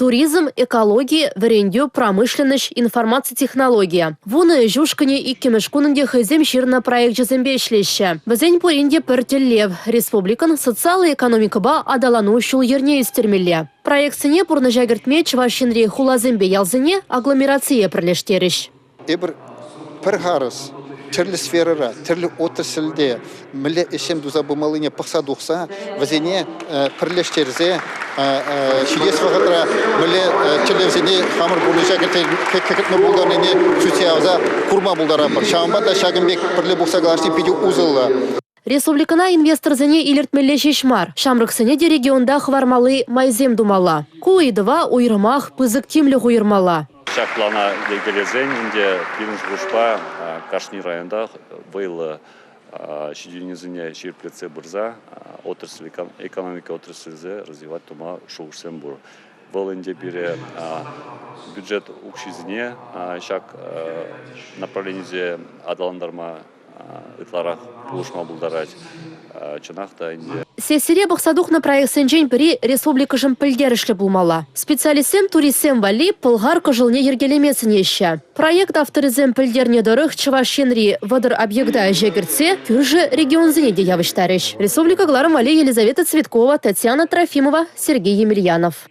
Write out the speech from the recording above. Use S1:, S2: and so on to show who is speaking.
S1: туризм, экология, варендю, промышленность, информация, технология. Вуны жушкане и кемешкунынде хызем ширна проект жезембе ишлеші. Бізен поренде піртеллев. Республикан социалы экономикаба адалану шул ерне истермелле. Проектсіне пурны жагертме чвашинри хулазембе ялзыне агломерация пірлештеріш.
S2: Түрлі сферара, түрлі отрасльде мілі ішем дұза бұмалыне пақса дұқса, вазене пірлештерзе, шидес вағытра мілі түрлі вазене хамыр бұлыша кәкітні бұлдарыне сүте авза құрма бұлдара бір. Шағымбада шағымбек пірлі бұқса ғалашты педе ұзылы.
S1: Республикана инвесторзыне илертмелле шешмар. Шамрыксыне де регионда хвармалы майзем думала. Куидова уйрымах пызык темлі уйрмала.
S3: Шак плана дегелезен, инде пиринж бушпа Кашни районда был шидюнизыне ширплеце бұрза, отрасль экономика отрасльзе развивать тума шоушсен бур. Был инде бире бюджет укшизне, шак направление адаландарма ытларах булышма булдарать чынақта инде.
S1: Сесире бұқсадуқ на проектсен жен бірі республика жын пілдерішлі бұлмала. Специалистен туристсен вали пылғар күжілне ергелемесін еші. Проект авторизен пілдерне дұрық Чувашинри вадыр объекта жегіртсе, күржі регионзіне де явыштарыш. Республика Гларым Вали Елизавета Цветкова, Татьяна Трофимова, Сергей Емельянов.